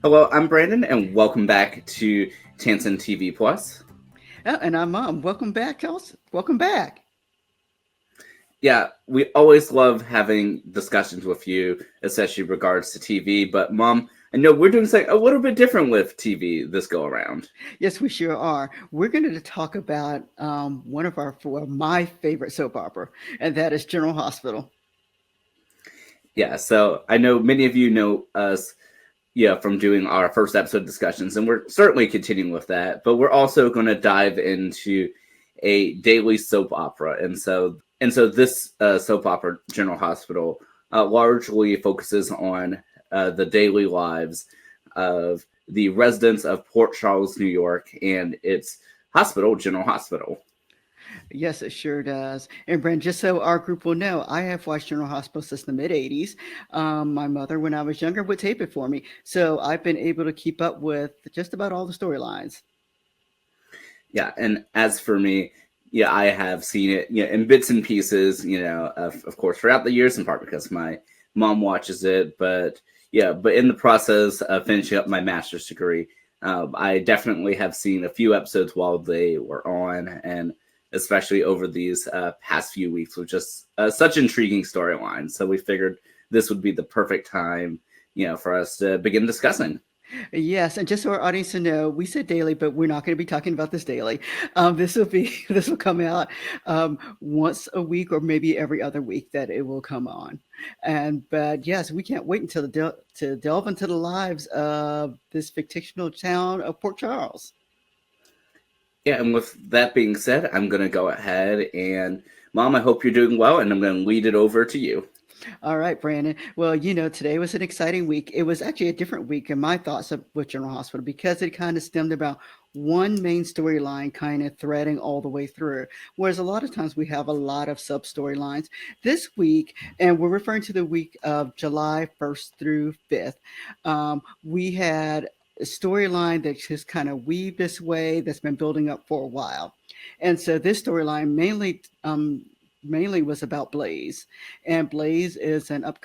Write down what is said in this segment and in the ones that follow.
Hello, I'm Brandon, and welcome back to Tansson TV Plus. And I'm Mom. Welcome back, Kels. Welcome back. Yeah, we always love having discussions with you, especially regards to TV. But Mom, I know we're doing something a little bit different with TV this go around. Yes, we sure are. We're going to talk about my favorite soap opera, and that is General Hospital. Yeah, so I know many of you know us, from doing our first episode discussions, and we're certainly continuing with that. But we're also going to dive into a daily soap opera, and so this soap opera, General Hospital, largely focuses on the daily lives of the residents of Port Charles, New York, and its hospital, General Hospital. Yes, it sure does. And Brent, just so our group will know, I have watched General Hospital since the mid 80s. My mother, when I was younger, would tape it for me. So I've been able to keep up with just about all the storylines. Yeah, and as for me, yeah, I have seen it, in bits and pieces, of course, throughout the years, in part because my mom watches it, but yeah, but in the process of finishing up my master's degree, I definitely have seen a few episodes while they were on, and especially over these past few weeks, with just such intriguing storylines. So we figured this would be the perfect time, for us to begin discussing. Yes, and just so our audience to know, we said daily, but we're not going to be talking about this daily. This will come out once a week or maybe every other week that it will come on. And but yes, we can't wait until to delve into the lives of this fictional town of Port Charles. Yeah, and with that being said, I'm going to go ahead and, Mom, I hope you're doing well, and I'm going to lead it over to you. All right, Brandon. Well, today was an exciting week. It was actually a different week in my thoughts of with General Hospital because it kind of stemmed about one main storyline kind of threading all the way through. Whereas a lot of times we have a lot of sub storylines. This week, and we're referring to the week of July 1st through 5th, we had a storyline that just kind of weaved this way that's been building up for a while. And so this storyline mainly was about Blaze, and Blaze is an up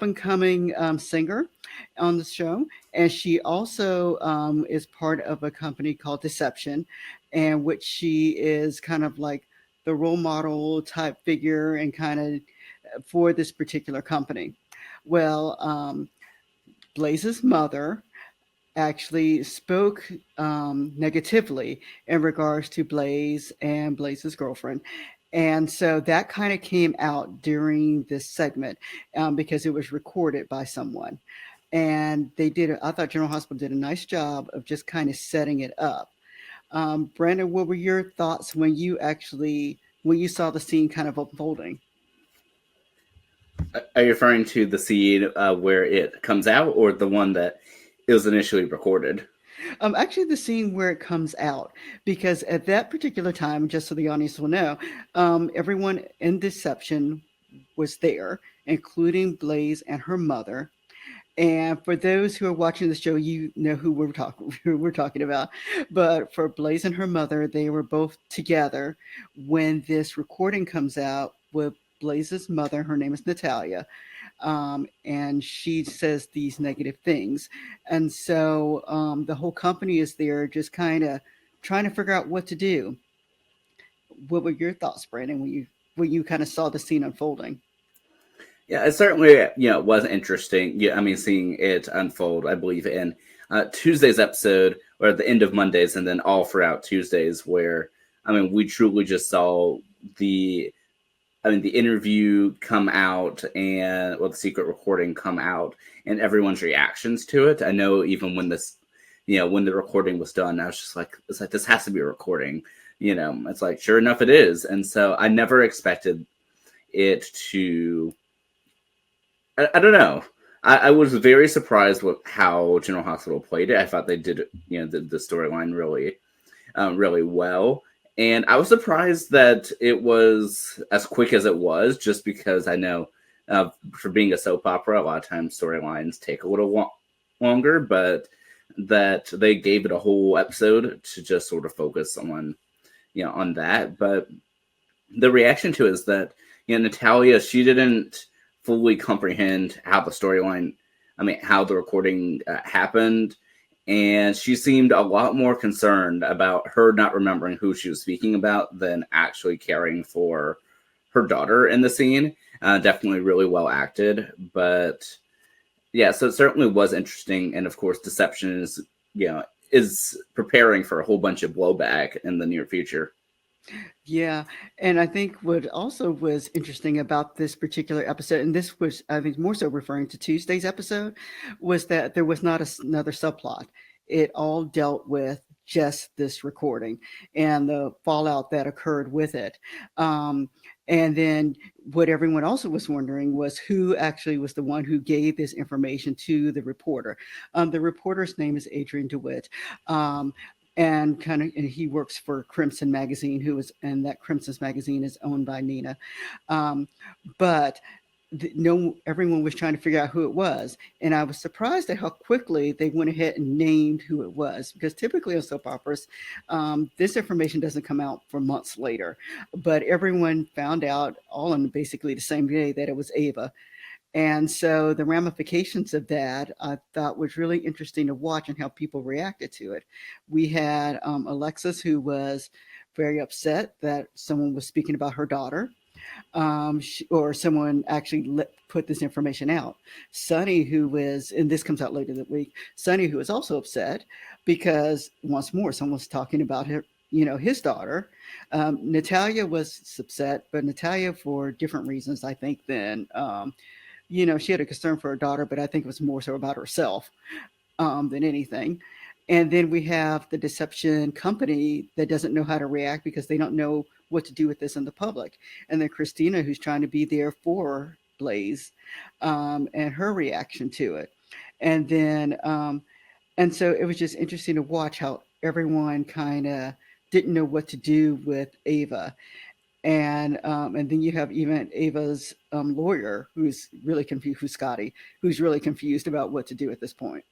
and coming singer on the show, and she also is part of a company called Deception, and which she is kind of like the role model type figure and kind of for this particular company. Well, Blaze's mother actually spoke negatively in regards to Blaze and Blaze's girlfriend. And so that kind of came out during this segment because it was recorded by someone. And I thought General Hospital did a nice job of just kind of setting it up. Brandon, what were your thoughts when you saw the scene kind of unfolding? Are you referring to the scene where it comes out, or the one that it was initially recorded? Actually, the scene where it comes out, because at that particular time, just so the audience will know, everyone in Deception was there, including Blaze and her mother. And for those who are watching the show, you know who we're talking who we're talking about. But for Blaze and her mother, they were both together when this recording comes out with Blaze's mother. Her name is Natalia, and she says these negative things. And so the whole company is there just kind of trying to figure out what to do. What were your thoughts, Brandon, when you kind of saw the scene unfolding? Yeah, it certainly, was interesting. Yeah, I mean, seeing it unfold, I believe, in Tuesday's episode, or at the end of Mondays, and then all throughout Tuesdays, where, I mean, we truly just saw the the interview come out, and well, the secret recording come out, and everyone's reactions to it. I know even when when the recording was done, I was just like, it's like, this has to be a recording. It's like, sure enough, it is. And so I never expected it to. I don't know. I was very surprised with how General Hospital played it. I thought they did, the storyline really well. And I was surprised that it was as quick as it was, just because I know for being a soap opera, a lot of times storylines take a little longer, but that they gave it a whole episode to just sort of focus on, on that. But the reaction to it is that, Natalia, she didn't fully comprehend how the storyline how the recording happened. And she seemed a lot more concerned about her not remembering who she was speaking about than actually caring for her daughter in the scene. Definitely really well acted. But yeah, so it certainly was interesting. And of course, Deception is preparing for a whole bunch of blowback in the near future. Yeah, and I think what also was interesting about this particular episode, and this was, I think, more so referring to Tuesday's episode, was that there was not another subplot. It all dealt with just this recording and the fallout that occurred with it. Um, and then what everyone also was wondering was who actually was the one who gave this information to the reporter. The reporter's name is Adrian DeWitt. Um, and he works for Crimson Magazine, and that Crimson Magazine is owned by Nina. Um, but no, everyone was trying to figure out who it was, and I was surprised at how quickly they went ahead and named who it was. Because typically on soap operas, this information doesn't come out for months later, but everyone found out all on basically the same day that it was Ava. And so the ramifications of that I thought was really interesting to watch and how people reacted to it. We had Alexis, who was very upset that someone was speaking about her daughter, or someone actually put this information out. Sonny, who was, and this comes out later that week, Sonny, who was also upset because once more, someone was talking about her, his daughter. Natalia was upset, but Natalia for different reasons, I think, than she had a concern for her daughter, but I think it was more so about herself than anything. And then we have the deception company that doesn't know how to react because they don't know what to do with this in the public. And then Christina, who's trying to be there for Blaze, and her reaction to it. And then, and so it was just interesting to watch how everyone kind of didn't know what to do with Ava. And then you have even Ava's lawyer, who's really confused, who's Scotty, who's really confused about what to do at this point.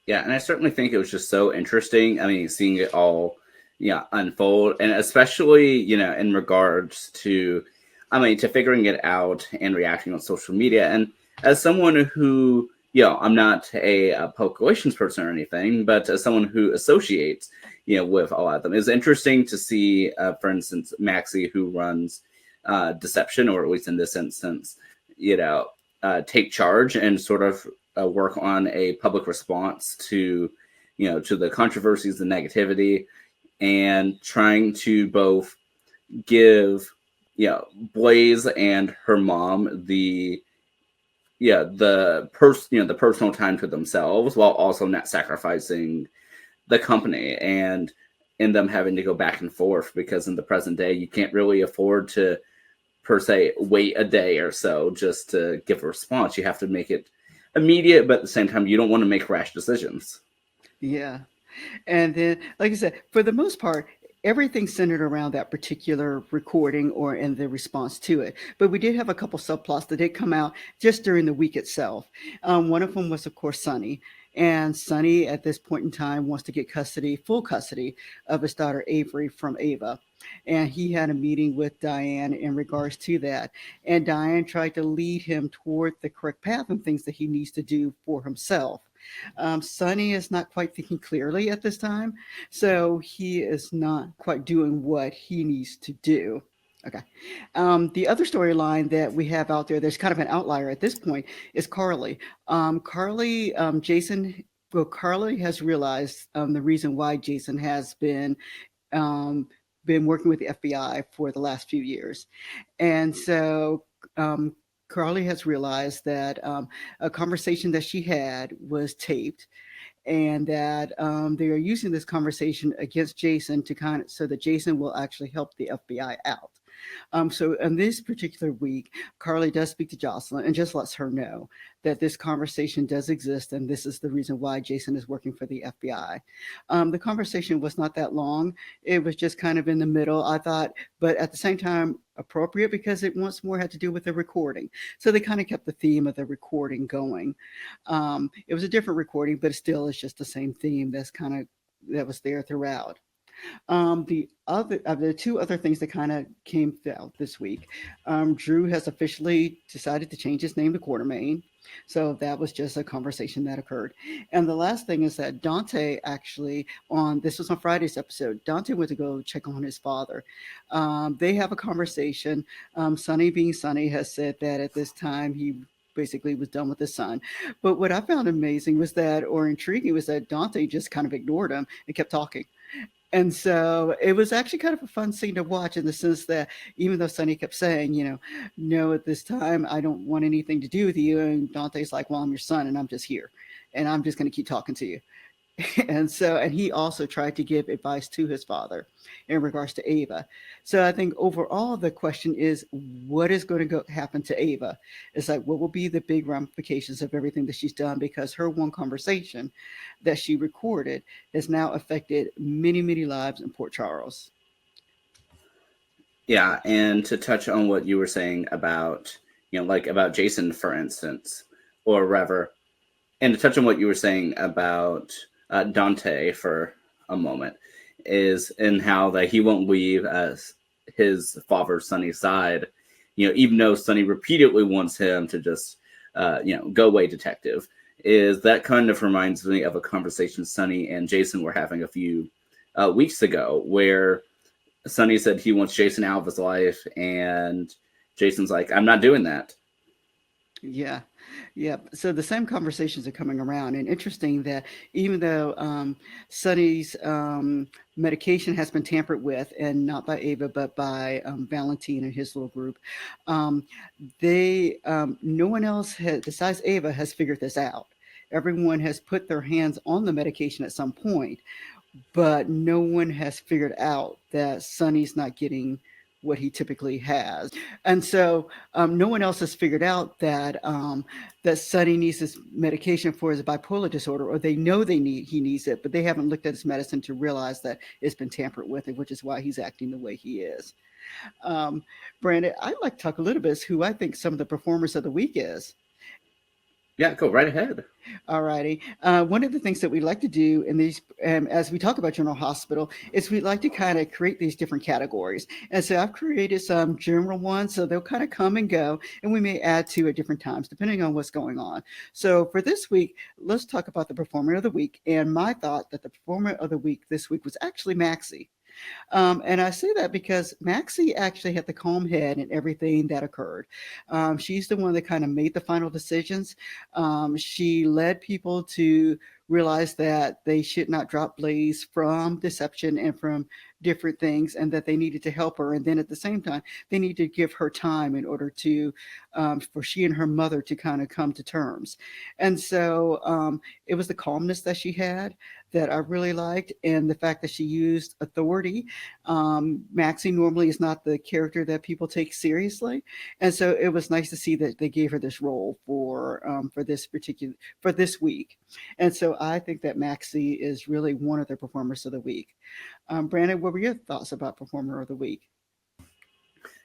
Yeah, and I certainly think it was just so interesting. Seeing it all, unfold, and especially, in regards to, to figuring it out and reacting on social media. And as someone who, I'm not a public relations person or anything, but as someone who associates, with a lot of them, it's interesting to see, for instance, Maxie, who runs Deception, or at least in this instance, take charge and sort of work on a public response to to the controversies, the negativity, and trying to both give Blaze and her mom the personal time to themselves, while also not sacrificing the company, and in them having to go back and forth, because in the present day you can't really afford to per se wait a day or so just to give a response. You have to make it immediate, but at the same time you don't want to make rash decisions. Yeah. And then, like I said, for the most part, everything centered around that particular recording or in the response to it. But we did have a couple subplots that did come out just during the week itself. One of them was, of course, Sonny. And Sonny, at this point in time, wants to get full custody of his daughter Avery from Ava. And he had a meeting with Diane in regards to that. And Diane tried to lead him toward the correct path and things that he needs to do for himself. Sonny is not quite thinking clearly at this time, so he is not quite doing what he needs to do. Okay. The other storyline that we have out there, there's kind of an outlier at this point, is Carly. Carly has realized the reason why Jason has um, been working with the FBI for the last few years. And so um, Carly has realized that a conversation that she had was taped, and that they are using this conversation against Jason to kind of so that Jason will actually help the FBI out. So in this particular week, Carly does speak to Jocelyn and just lets her know that this conversation does exist and this is the reason why Jason is working for the FBI. The conversation was not that long. It was just kind of in the middle, I thought, but at the same time, appropriate because it once more had to do with the recording. So they kind of kept the theme of the recording going. It was a different recording, but it still is just the same theme that was there throughout. The two other things that kind of came out this week, Drew has officially decided to change his name to Quartermain. So that was just a conversation that occurred. And the last thing is that Dante actually on this was on Friday's episode. Dante went to go check on his father. They have a conversation. Sonny, being Sonny, has said that at this time he basically was done with his son. But what I found amazing was that, or intriguing, was that Dante just kind of ignored him and kept talking. And so it was actually kind of a fun scene to watch in the sense that even though Sonny kept saying, no, at this time, I don't want anything to do with you. And Dante's like, well, I'm your son and I'm just here and I'm just going to keep talking to you. And he also tried to give advice to his father in regards to Ava. So I think overall the question is, what is going to happen to Ava? It's like, what will be the big ramifications of everything that she's done? Because her one conversation that she recorded has now affected many, many lives in Port Charles. Yeah, and to touch on what you were saying about, like about Jason, for instance, or Rever, and to touch on what you were saying about Dante for a moment, is in how that he won't leave his father Sonny's side, even though Sonny repeatedly wants him to just, go away, detective. Is that kind of reminds me of a conversation Sonny and Jason were having a few weeks ago, where Sonny said he wants Jason out of his life, and Jason's like, I'm not doing that. Yeah, yeah. So the same conversations are coming around, and interesting that even though Sonny's medication has been tampered with, and not by Ava, but by Valentine and his little group, um, no one else has, besides Ava, has figured this out. Everyone has put their hands on the medication at some point, but no one has figured out that Sonny's not getting what he typically has. And so no one else has figured out that Sonny needs this medication for his bipolar disorder, or they know he needs it, but they haven't looked at his medicine to realize that it's been tampered with, which is why he's acting the way he is. Um, Brandon, I'd like to talk a little bit who I think some of the performers of the week is. Yeah, go right ahead. Alrighty. One of the things that we like to do in these, as we talk about General Hospital, is we like to kind of create these different categories. And so I've created some general ones, so they'll kind of come and go, and we may add to at different times depending on what's going on. So for this week, let's talk about the performer of the week. And my thought that the performer of the week this week was actually Maxie. And I say that because Maxie actually had the calm head in everything that occurred. She's the one that kind of made the final decisions. She led people to realize that they should not drop Blaze from deception and from different things, and that they needed to help her. And then at the same time, they need to give her time in order to, for she and her mother to kind of come to terms. And so it was the calmness that she had that I really liked, and the fact that she used authority. Maxie normally is not the character that people take seriously, and so it was nice to see that they gave her this role for this week. And so I think that Maxie is really one of the performers of the week. Brandon, what were your thoughts about performer of the week?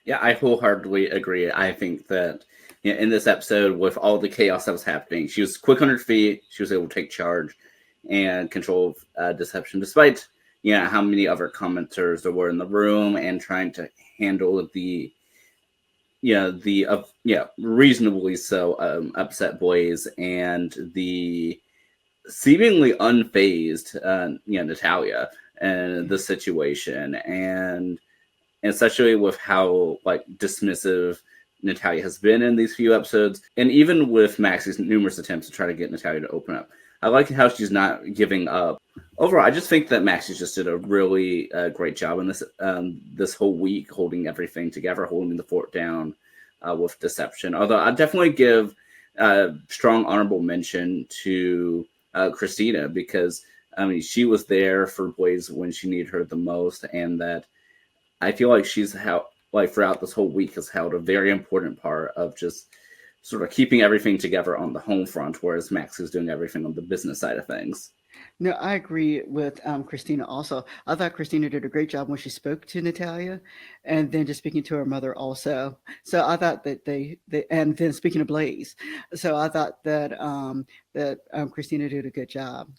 Yeah, I wholeheartedly agree. I think that in this episode, with all the chaos that was happening, she was quick on her feet. She was able to take charge and control deception, despite how many other commenters there were in the room, and trying to handle the reasonably so upset boys, and the seemingly unfazed Natalia and the situation, and especially with how like dismissive Natalia has been in these few episodes, and even with Maxie's numerous attempts to try to get Natalia to open up. I like how she's not giving up. Overall, I just think that Maxie just did a really great job in this whole week, holding everything together, holding the fort down with deception. Although I definitely give strong honorable mention to Christina, because I mean she was there for Blaze when she needed her the most, and that I feel like she's throughout this whole week has held a very important part of just sort of keeping everything together on the home front, whereas Max is doing everything on the business side of things. No, I agree with Christina also. I thought Christina did a great job when she spoke to Natalia, and then just speaking to her mother also. So I thought that and then speaking to Blaze. So I thought that Christina did a good job.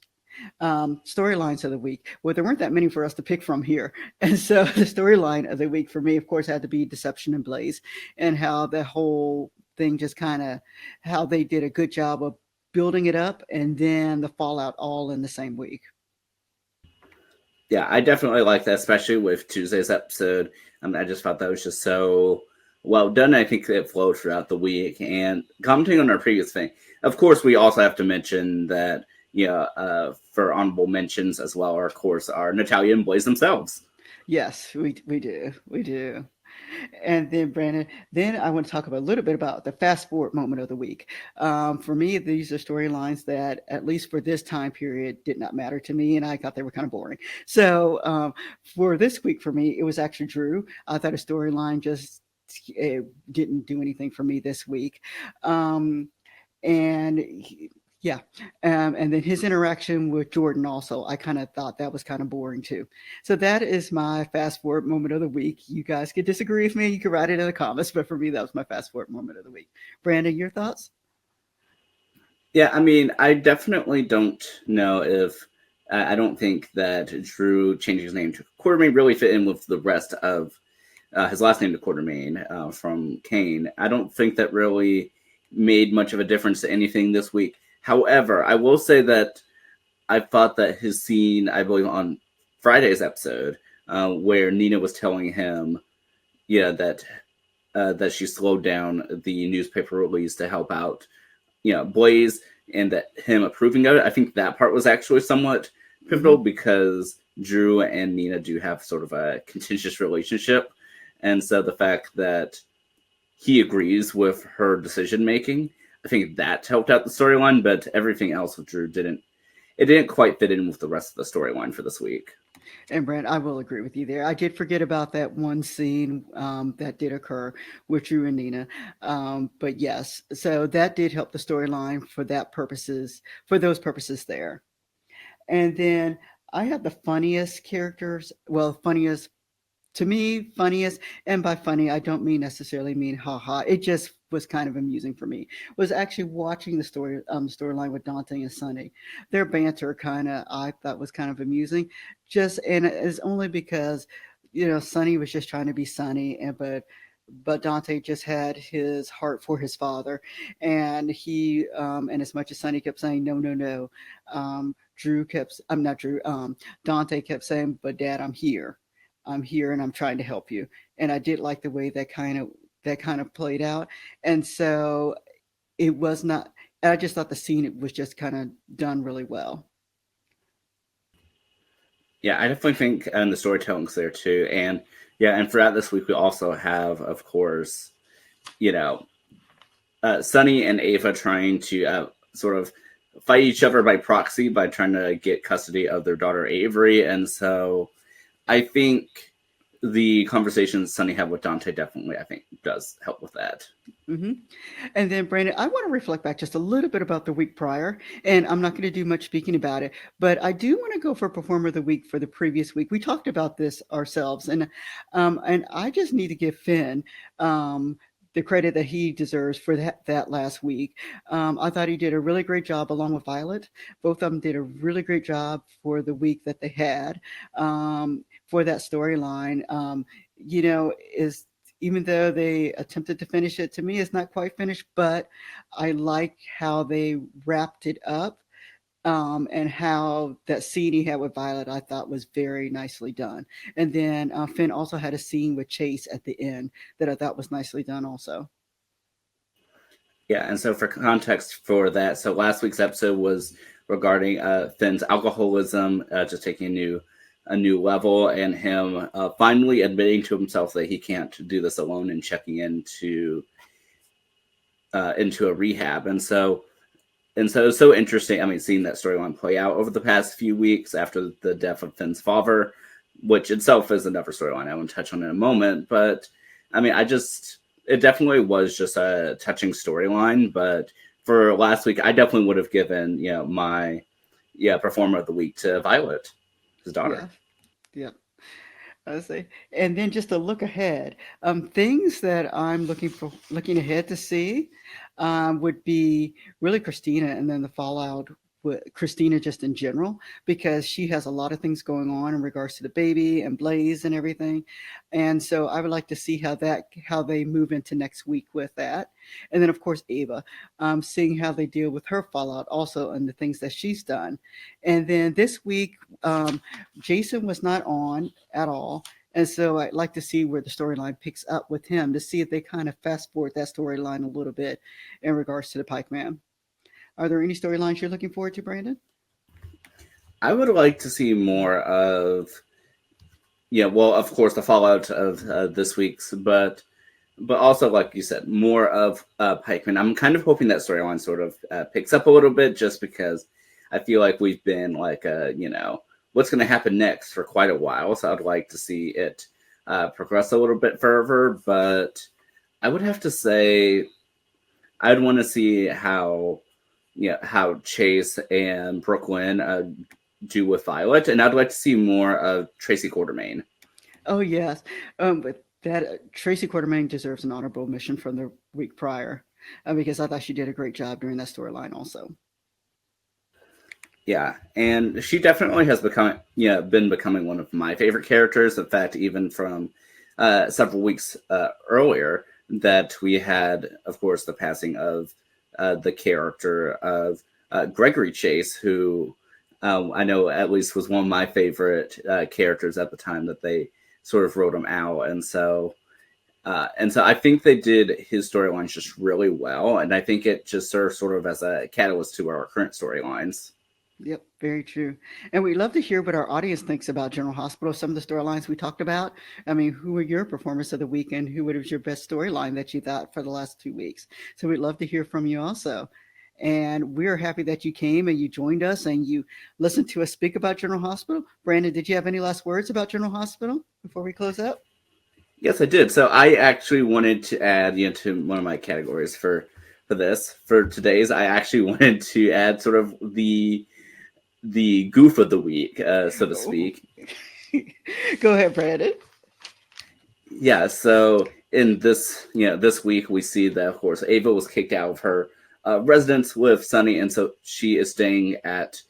Storylines of the week. Well, there weren't that many for us to pick from here. And so the storyline of the week for me, of course, had to be Deception and Blaze, and how the whole thing just kind of, how they did a good job of building it up and then the fallout all in the same week. Yeah, I definitely like that, especially with Tuesday's episode. I just thought that was just so well done. I think it flowed throughout the week. And commenting on our previous thing, of course, we also have to mention that, for honorable mentions as well, are, of course, are Natalia and Blaze themselves. Yes, we do. And then Brandon, then I want to talk about a little bit about the fast forward moment of the week. For me, these are storylines that, at least for this time period, did not matter to me, and I thought they were kind of boring. So for this week, for me, it was actually Drew. I thought a storyline just didn't do anything for me this week. And yeah, and then his interaction with Jordan also, I kind of thought that was kind of boring too. So that is my fast forward moment of the week. You guys could disagree with me. You could write it in the comments, but for me, that was my fast forward moment of the week. Brandon, your thoughts? Yeah, I definitely don't know if I don't think that Drew changing his name to Quartermain really fit in with the rest of his last name to Quartermain from Kane. I don't think that really made much of a difference to anything this week. However, I will say that I thought that his scene, I believe on Friday's episode, where Nina was telling him, that that she slowed down the newspaper release to help out, Blaze, and that him approving of it. I think that part was actually somewhat pivotal because Drew and Nina do have sort of a contentious relationship, and so the fact that he agrees with her decision making, I think that helped out the storyline. But everything else with Drew didn't quite fit in with the rest of the storyline for this week. And Brent, I will agree with you there. I did forget about that one scene that did occur with Drew and Nina, but yes, so that did help the storyline for that purposes, for those purposes there. And then I had the funniest characters, well, funniest to me, funniest, and by funny I don't mean necessarily mean haha. It just was kind of amusing for me. Was actually watching the storyline with Dante and Sunny. Their banter kind of I thought was kind of amusing, just and it's only because Sunny was just trying to be Sunny, and but Dante just had his heart for his father, and and as much as Sunny kept saying no, no, no, Drew kept I'm not Drew, Dante kept saying, but Dad, I'm here and I'm trying to help you. And I did like the way that kind of played out. And so it was not. I just thought the scene was just kind of done really well. Yeah, I definitely think the storytelling's there too, and yeah, and throughout this week we also have, of course, you know, Sunny and Ava trying to sort of fight each other by proxy by trying to get custody of their daughter Avery, and so I think the conversation Sunny had with Dante definitely, I think, does help with that. hmm And then, Brandon, I want to reflect back just a little bit about the week prior, and I'm not going to do much speaking about it, but I do want to go for Performer of the Week for the previous week. We talked about this ourselves, and I just need to give Finn the credit that he deserves for that last week. I thought he did a really great job along with Violet. Both of them did a really great job for the week that they had for that storyline. Is even though they attempted to finish it, to me, it's not quite finished, but I like how they wrapped it up, and how that scene he had with Violet, I thought was very nicely done. And then Finn also had a scene with Chase at the end that I thought was nicely done also. Yeah, and so for context for that, so last week's episode was regarding Finn's alcoholism, just taking a new level, and him finally admitting to himself that he can't do this alone and checking into a rehab, and so it's so interesting. Seeing that storyline play out over the past few weeks after the death of Finn's father, which itself is another storyline I won't touch on in a moment. But it definitely was just a touching storyline. But for last week, I definitely would have given my performer of the week to Violet, his Yeah, daughter. yeah. I see. And then just to look ahead, things that I'm looking ahead to see would be really Christina, and then the fallout with Christina just in general, because she has a lot of things going on in regards to the baby and Blaze and everything. And so I would like to see how they move into next week with that. And then of course Ava, seeing how they deal with her fallout also and the things that she's done. And then this week, Jason was not on at all. And so I'd like to see where the storyline picks up with him, to see if they kind of fast forward that storyline a little bit in regards to the Pikeman. Are there any storylines you're looking forward to, Brandon? I would like to see more of, yeah, well, of course, the fallout of this week's, but also, like you said, more of Pikeman. I'm kind of hoping that storyline sort of picks up a little bit, just because I feel like we've been like, what's going to happen next for quite a while. So I'd like to see it progress a little bit further. But I would have to say I'd want to see how Chase and Brooklyn do with Violet, and I'd like to see more of Tracy Quartermain. Oh yes, but that Tracy Quartermain deserves an honorable mention from the week prior, because I thought she did a great job during that storyline also. Yeah, and she definitely has been becoming one of my favorite characters. In fact, even from several weeks earlier, that we had, of course, the passing of the character of Gregory Chase, who I know at least was one of my favorite characters at the time that they sort of wrote him out, and so I think they did his storylines just really well, and I think it just serves sort of as a catalyst to our current storylines. Yep, very true. And we'd love to hear what our audience thinks about General Hospital, some of the storylines we talked about. I mean, who were your performers of the week, and who was your best storyline that you thought for the last 2 weeks? So we'd love to hear from you also. And we're happy that you came and you joined us and you listened to us speak about General Hospital. Brandon, did you have any last words about General Hospital before we close out? Yes, I did. So I actually wanted to add, to one of my categories for today's. I actually wanted to add sort of the goof of the week, so to speak. Go ahead, Brandon. Yeah. So in this week, we see that, of course, Ava was kicked out of her residence with Sunny, and so she is staying at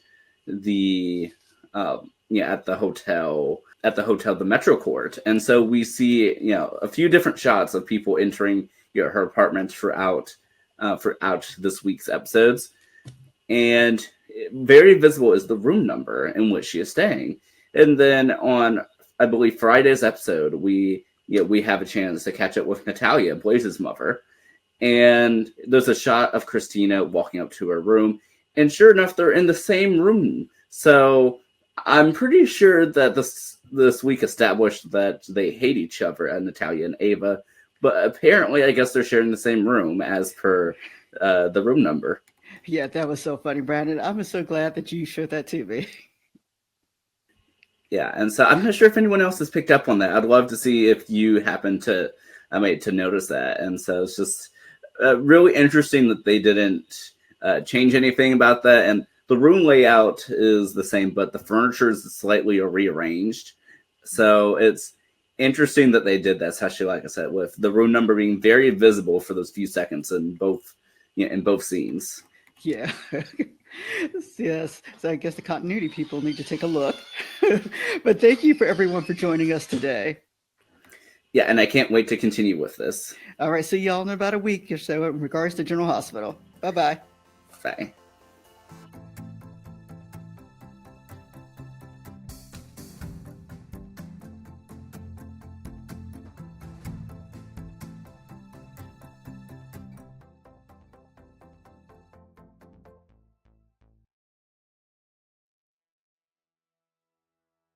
the at the hotel, the Metro Court. And so we see a few different shots of people entering her apartment throughout this week's episodes, and very visible is the room number in which she is staying. And then on, I believe, Friday's episode, we have a chance to catch up with Natalia, Blaze's mother, and there's a shot of Christina walking up to her room, and sure enough, they're in the same room. So I'm pretty sure that this week established that they hate each other, Natalia and Ava, but apparently, I guess they're sharing the same room as per the room number. Yeah, that was so funny, Brandon. I'm so glad that you showed that to me. Yeah, and so I'm not sure if anyone else has picked up on that. I'd love to see if you happen to notice that. And so it's just really interesting that they didn't change anything about that. And the room layout is the same, but the furniture is slightly rearranged. So it's interesting that they did that, especially, like I said, with the room number being very visible for those few seconds in both scenes. Yeah. Yes. So I guess the continuity people need to take a look. But thank you for everyone for joining us today. Yeah, and I can't wait to continue with this. All right. See y'all in about a week or so in regards to General Hospital. Bye-bye. Bye.